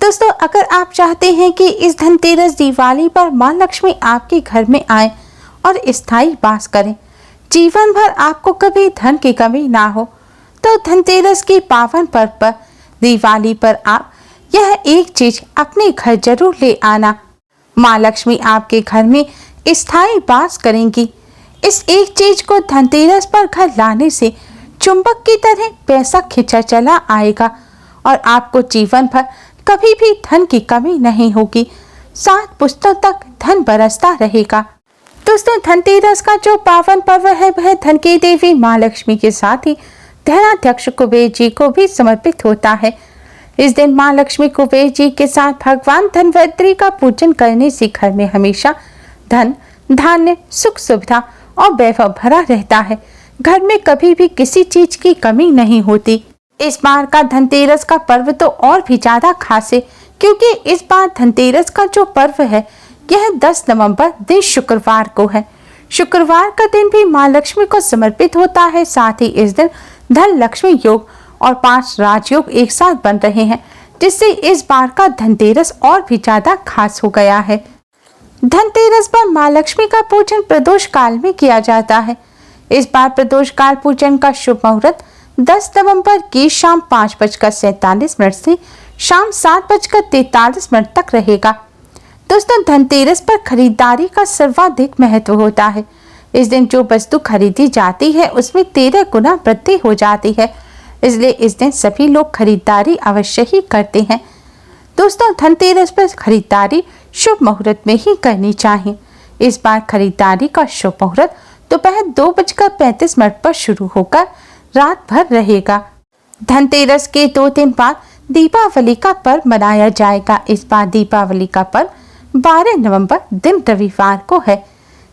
दोस्तों, अगर आप चाहते हैं कि इस धनतेरस दिवाली पर मां लक्ष्मी आपके घर में आए और स्थायी वास करें, जीवन भर आपको कभी धन की कमी ना हो, तो धनतेरस के पावन पर्व पर दिवाली पर आप यह एक चीज अपने घर जरूर ले आना। मां लक्ष्मी आपके घर में स्थायी वास करेंगी। इस एक चीज को धनतेरस पर घर लाने से चुंबक की तरह पैसा खिंचा चला आएगा और आपको जीवन भर कभी भी धन की कमी नहीं होगी। 7 पुश्तों तक धन बरसता रहेगा। दोस्तों, धनतेरस का जो पावन पर्व है वह धन की देवी मां लक्ष्मी के साथ ही धनाध्यक्ष कुबेर जी को भी समर्पित होता है। इस दिन मां लक्ष्मी कुबेर जी के साथ भगवान धनवंतरी का पूजन करने से घर में हमेशा धन, धान्य, सुख सुविधा और वैभव भरा रहता है। घर में कभी भी किसी चीज की कमी नहीं होती। इस बार का धनतेरस का पर्व तो और भी ज्यादा खास है, क्योंकि इस बार धनतेरस का जो पर्व है यह 10 नवंबर दिन शुक्रवार को है। शुक्रवार का दिन भी मां लक्ष्मी को समर्पित होता है। साथ ही इस दिन धन लक्ष्मी योग और 5 राजयोग एक साथ बन रहे हैं, जिससे इस बार का धनतेरस और भी ज्यादा खास हो गया है। धनतेरस पर मां लक्ष्मी का पूजन प्रदोष काल में किया जाता है। इस बार प्रदोष काल पूजन का शुभ मुहूर्त 10 नवंबर की शाम 5:47 से शाम 7:43 तक रहेगा। दोस्तों, धनतेरस पर खरीदारी का सर्वाधिक महत्व होता है। इस दिन जो वस्तु खरीदी जाती है उसमें 13 गुना वृद्धि हो जाती है, इसलिए इस दिन सभी लोग खरीदारी अवश्य ही करते हैं। दोस्तों, धनतेरस पर खरीदारी शुभ मुहूर्त में ही करनी चाहिए। इस बार खरीदारी का शुभ मुहूर्त दोपहर 2:35 पर शुरू होकर रात भर रहेगा। धनतेरस के 2 दिन बाद दीपावली का पर्व मनाया जाएगा। इस बार दीपावली का पर्व 12 नवंबर दिन रविवार को है।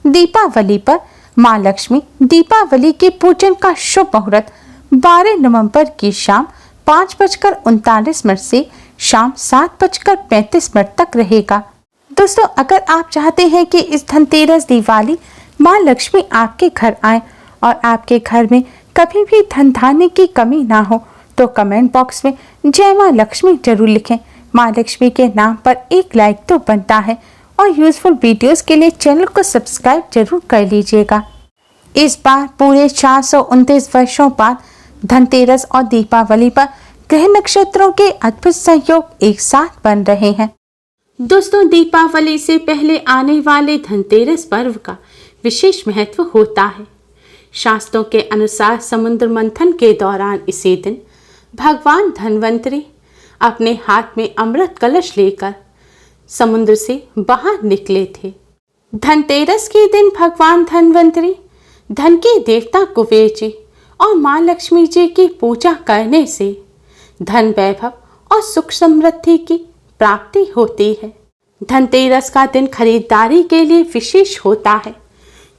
दीपावली पर मां लक्ष्मी दीपावली के पूजन का शुभ मुहूर्त 12 नवंबर की शाम 5:39 से शाम 7:35 तक रहेगा। दोस्तों, अगर आप चाहते हैं कि इस धनतेरस दिवाली मां लक्ष्मी आपके घर आए और आपके घर में कभी भी धन धान्य की कमी ना हो, तो कमेंट बॉक्स में जय मां लक्ष्मी जरूर लिखें। मां लक्ष्मी के नाम पर एक लाइक तो बनता है और यूजफुल वीडियोस के लिए चैनल को सब्सक्राइब जरूर कर लीजिएगा। इस बार पूरे 429 वर्षों बाद धनतेरस और दीपावली पर ग्रह नक्षत्रों के अद्भुत संयोग एक साथ बन रहे हैं। दोस्तों, दीपावली से पहले आने वाले धनतेरस पर्व का विशेष महत्व होता है। शास्त्रों के अनुसार समुद्र मंथन के दौरान इसी दिन भगवान धनवंतरी अपने हाथ में अमृत कलश लेकर समुद्र से बाहर निकले थे। धनतेरस के दिन भगवान धनवंतरी धन के देवता कुबेर जी और मां लक्ष्मी जी की पूजा करने से धन, वैभव और सुख समृद्धि की प्राप्ति होती है। धनतेरस का दिन खरीदारी के लिए विशेष होता है,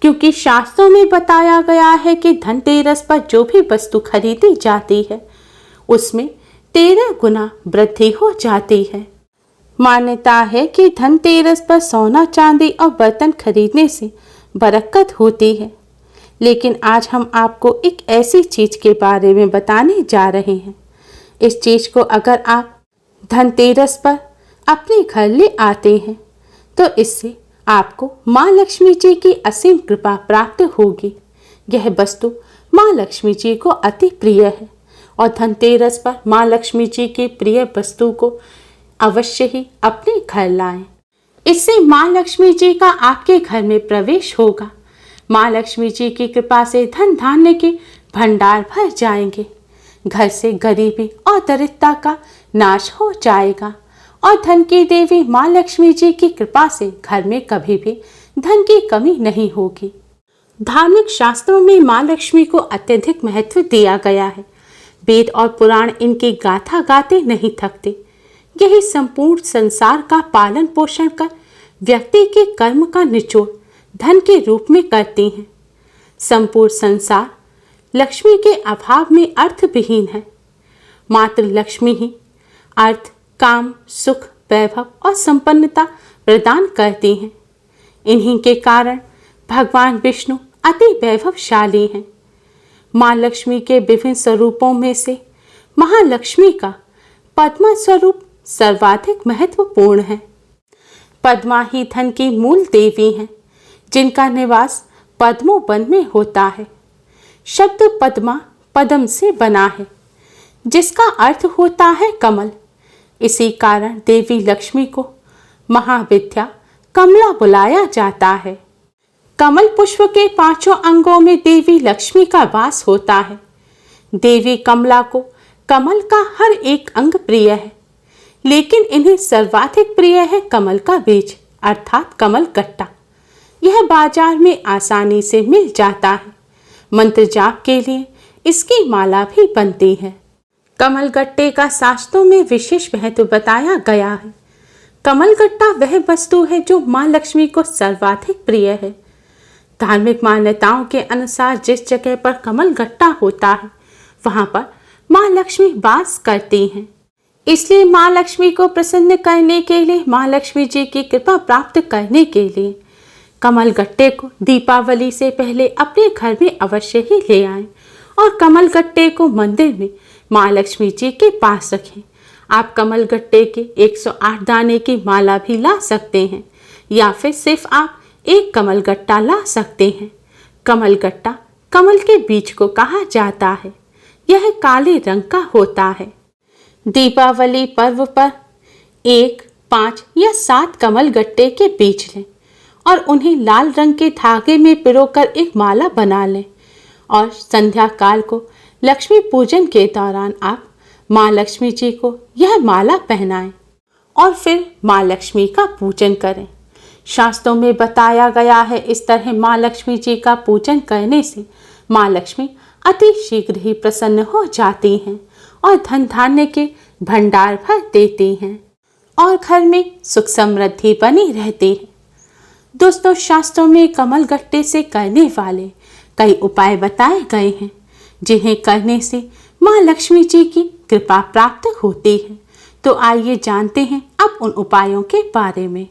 क्योंकि शास्त्रों में बताया गया है कि धनतेरस पर जो भी वस्तु खरीदी जाती है उसमें 13 गुना वृद्धि हो जाती है। मान्यता है कि धनतेरस पर सोना, चांदी और बर्तन खरीदने से बरकत होती है। लेकिन आज हम आपको एक ऐसी चीज के बारे में बताने जा रहे हैं। इस चीज को अगर आप धनतेरस पर अपने घर ले आते हैं तो इससे आपको मां लक्ष्मी जी की असीम कृपा प्राप्त होगी। यह वस्तु मां लक्ष्मी जी को अति प्रिय है और धनतेरस पर मां लक्ष्मी जी की प्रिय वस्तु को अवश्य ही अपने घर लाएं। इससे मां लक्ष्मी जी का आपके घर में प्रवेश होगा। मां लक्ष्मी जी की कृपा से धन धान्य के भंडार भर जाएंगे। घर से गरीबी और दरिद्रता का नाश हो जाएगा और धन की देवी मां लक्ष्मी जी की कृपा से घर में कभी भी धन की कमी नहीं होगी। धार्मिक शास्त्रों में मां लक्ष्मी को अत्यधिक महत्व दिया गया है। वेद और पुराण इनकी गाथा गाते नहीं थकते। यही संपूर्ण संसार का पालन पोषण कर व्यक्ति के कर्म का निचोड़ धन के रूप में करती हैं। संपूर्ण संसार लक्ष्मी के अभाव में अर्थविहीन है। मात्र लक्ष्मी ही अर्थ, काम, सुख, वैभव और संपन्नता प्रदान करती हैं। इन्हीं के कारण भगवान विष्णु अति वैभवशाली हैं। मां लक्ष्मी के विभिन्न स्वरूपों में से महालक्ष्मी का पद्मा स्वरूप सर्वाधिक महत्वपूर्ण है। पद्मा ही धन की मूल देवी हैं, जिनका निवास पद्मो वन में होता है। शब्द पद्मा पद्म से बना है, जिसका अर्थ होता है कमल। इसी कारण देवी लक्ष्मी को महाविद्या कमला बुलाया जाता है। कमल पुष्प के 5 अंगों में देवी लक्ष्मी का वास होता है। देवी कमला को कमल का हर एक अंग प्रिय है, लेकिन इन्हें सर्वाधिक प्रिय है कमल का बीज अर्थात कमल गट्टा। यह बाजार में आसानी से मिल जाता है। मंत्र जाप के लिए इसकी माला भी बनती है। कमल गट्टे का शास्त्रों में विशेष महत्व बताया गया है। कमल गट्टा वह वस्तु है जो मां लक्ष्मी को सर्वाधिक प्रिय है। धार्मिक मान्यताओं के अनुसार जिस जगह पर कमल गट्टा होता है, वहां पर मां लक्ष्मी वास करती हैं। इसलिए मां लक्ष्मी को प्रसन्न करने के लिए, मां लक्ष्मी जी की कृपा प्राप्त करने के लिए कमल गट्टे को दीपावली से पहले अपने घर में अवश्य ही ले आएं और कमल गट्टे को मंदिर में मां लक्ष्मी जी के पास रखें। आप कमल गट्टे के 108 दाने की माला भी ला सकते हैं, या फिर सिर्फ आप एक कमल गट्टा ला सकते हैं। कमल गट्टा कमल के बीज को कहा जाता है। यह काले रंग का होता है। दीपावली पर्व पर 1, 5 या 7 कमल गट्टे के बीज लें और उन्हें लाल रंग के धागे में पिरोकर एक माला बना लें और संध्या काल को लक्ष्मी पूजन के दौरान आप मां लक्ष्मी जी को यह माला पहनाएं और फिर मां लक्ष्मी का पूजन करें। शास्त्रों में बताया गया है, इस तरह मां लक्ष्मी जी का पूजन करने से मां लक्ष्मी अति शीघ्र ही प्रसन्न हो जाती हैं और धन धान्य के भंडार भर देती हैं और घर में सुख समृद्धि बनी रहती है। दोस्तों, शास्त्रों में कमल गट्टे से करने वाले कई उपाय बताए गए हैं, जिन्हें करने से मां लक्ष्मी जी की कृपा प्राप्त होती है। तो आइए जानते हैं अब उन उपायों के बारे में।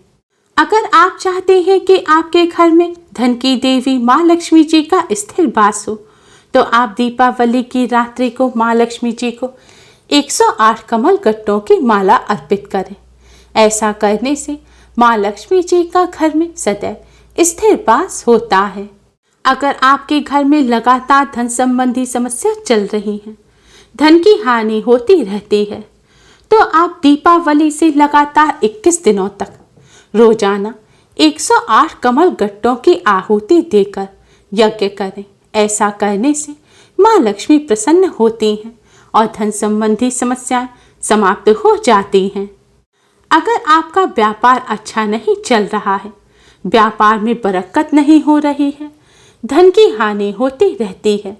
अगर आप चाहते हैं कि आपके घर में धन की देवी मां लक्ष्मी जी का स्थिर वास हो, तो आप दीपावली की रात्रि को मां लक्ष्मी जी को 108 कमल गट्टों की माला अर्पित करें। ऐसा करने से मां लक्ष्मी जी का घर में सदैव स्थिर वास होता है। अगर आपके घर में लगातार धन संबंधी समस्या चल रही है, धन की हानि होती रहती है, तो आप दीपावली से लगातार 21 दिनों तक रोजाना 108 कमल गट्टों की आहुति देकर यज्ञ करें। ऐसा करने से मां लक्ष्मी प्रसन्न होती हैं और धन संबंधी समस्याएं समाप्त हो जाती हैं। अगर आपका व्यापार अच्छा नहीं चल रहा है, व्यापार में बरकत नहीं हो रही है, धन की हानि होती रहती है,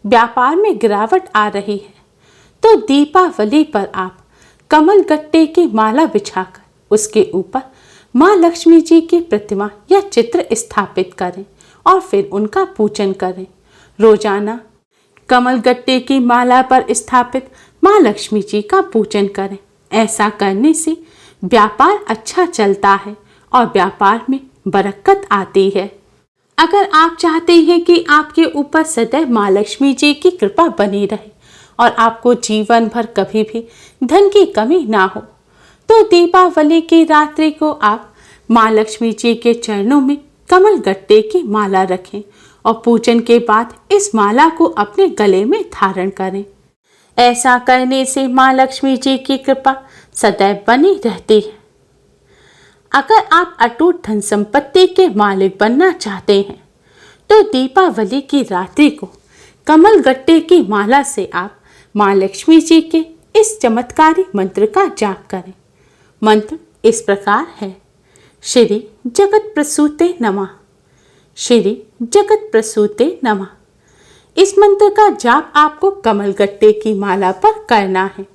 व्यापार में गिरावट आ रही है, तो दीपावली पर आप कमल गट्टे की माला बिछाकर उसके ऊपर मां लक्ष्मी जी की प्रतिमा या चित्र स्थापित करें और फिर उनका पूजन करें। रोजाना कमल गट्टे की माला पर स्थापित मां लक्ष्मी जी का पूजन करें। ऐसा करने से व्यापार अच्छा चलता है और व्यापार में बरकत आती है। अगर आप चाहते हैं कि आपके ऊपर सदैव मां लक्ष्मी जी की कृपा बनी रहे और आपको जीवन भर कभी भी धन की कमी ना हो, तो दीपावली की रात्रि को आप मां लक्ष्मी जी के चरणों में कमल गट्टे की माला रखें और पूजन के बाद इस माला को अपने गले में धारण करें। ऐसा करने से मां लक्ष्मी जी की कृपा सदैव बनी रहती है। अगर आप अटूट धन संपत्ति के मालिक बनना चाहते हैं, तो दीपावली की रात्रि को कमल गट्टे की माला से आप मां लक्ष्मी जी के इस चमत्कारी मंत्र का जाप करें। मंत्र इस प्रकार है: श्री जगत प्रसूते नमः, श्री जगत प्रसूते नमः। इस मंत्र का जाप आपको कमल गट्टे की माला पर करना है।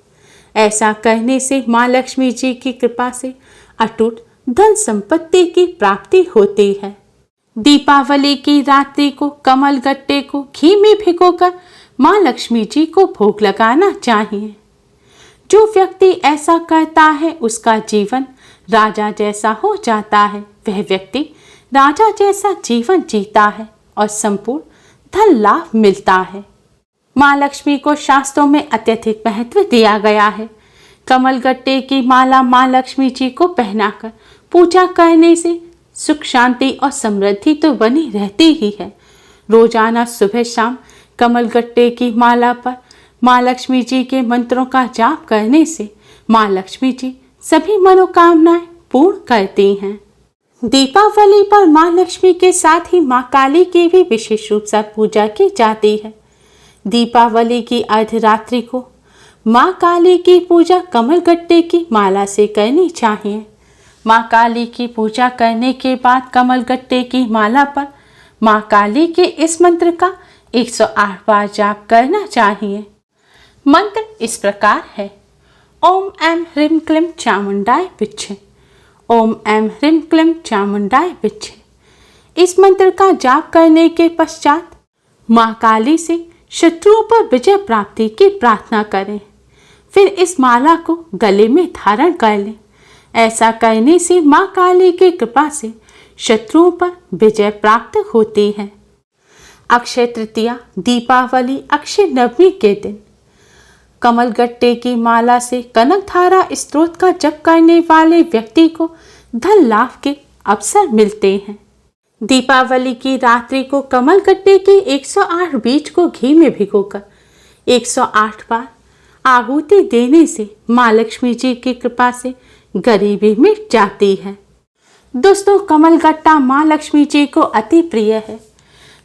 ऐसा करने से मां लक्ष्मी जी की कृपा से अटूट धन संपत्ति की प्राप्ति होती है। दीपावली की रात्रि को कमल गट्टे को घी में भिगोकर मां लक्ष्मी जी को भोग लगाना चाहिए। जो व्यक्ति ऐसा करता है उसका जीवन राजा जैसा हो जाता है। वह व्यक्ति राजा जैसा जीवन जीता है और संपूर्ण धन लाभ मिलता है। मां लक्ष्मी को शास्त्रों में अत्यधिक महत्व दिया गया है। कमलगट्टे की माला माँ लक्ष्मी जी को पहनाकर पूजा करने से सुख शांति और समृद्धि तो बनी रहती ही है। रोजाना सुबह शाम कमलगट्टे की माला पर माँ लक्ष्मी जी के मंत्रों का जाप करने से माँ लक्ष्मी जी सभी मनोकामनाएं पूर्ण करती हैं। दीपावली पर माँ लक्ष्मी के साथ ही माँ काली की भी विशेष रूप से पूजा की जाती है। दीपावली की अर्धरात्रि को माँ काली की पूजा कमलगट्टे की माला से करनी चाहिए। माँ काली की पूजा करने के बाद कमलगट्टे की माला पर माँ काली के इस मंत्र का 108 बार जाप करना चाहिए। मंत्र इस प्रकार है। ओम ऐं ह्रीं क्लीं चामुंडाय विच्चे। ओम ऐं ह्रीं क्लीं चामुंडाय विच्चे। इस मंत्र का जाप करने के पश्चात माँ काली से शत्रुओं पर विजय प्राप्ति की प्रार्थना करें। फिर इस माला को गले में धारण कर लें। ऐसा करने से माँ काली की कृपा से शत्रुओं पर विजय प्राप्त होती है। अक्षय तृतीया दीपावली अक्षय नवमी के दिन कमलगट्टे की माला से कनकधारा स्त्रोत का जप करने वाले व्यक्ति को धन लाभ के अवसर मिलते हैं। दीपावली की रात्रि को कमलगट्टे के 108 बीज को घी में भिगोकर 108 बार आहुति देने से माँ लक्ष्मी जी की कृपा से गरीबी मिट जाती है। दोस्तों, कमलगट्टा माँ लक्ष्मी जी को अति प्रिय है।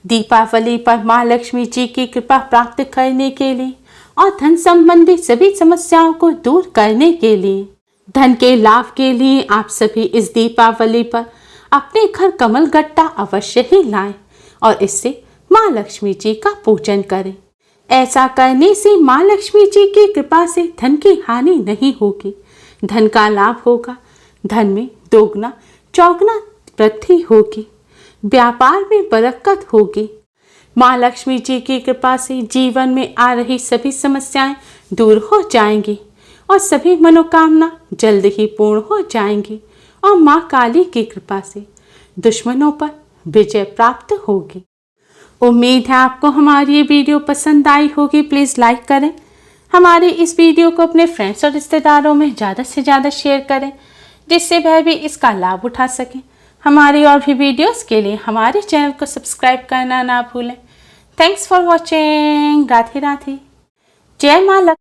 दीपावली पर माँ लक्ष्मी जी की कृपा प्राप्त करने के लिए और धन संबंधी सभी समस्याओं को दूर करने के लिए, धन के लाभ के लिए आप सभी इस दीपावली पर अपने घर कमलगट्टा अवश्य ही लाएं और इससे माँ लक्ष्मी जी का पूजन करें। ऐसा करने से माँ लक्ष्मी जी की कृपा से धन की हानि नहीं होगी, धन का लाभ होगा, धन में दोगुना चौगुना वृद्धि होगी, व्यापार में बरकत होगी। माँ लक्ष्मी जी की कृपा से जीवन में आ रही सभी समस्याएं दूर हो जाएंगी और सभी मनोकामना जल्द ही पूर्ण हो जाएंगी और माँ काली की कृपा से दुश्मनों पर विजय प्राप्त होगी। उम्मीद है आपको हमारी ये वीडियो पसंद आई होगी। प्लीज़ लाइक करें, हमारे इस वीडियो को अपने फ्रेंड्स और रिश्तेदारों में ज़्यादा से ज़्यादा शेयर करें जिससे वह भी इसका लाभ उठा सकें। हमारी और भी वीडियोस के लिए हमारे चैनल को सब्सक्राइब करना ना भूलें। Thanks for watching. Radhe Radhe. जय माँ लक्ष्मी।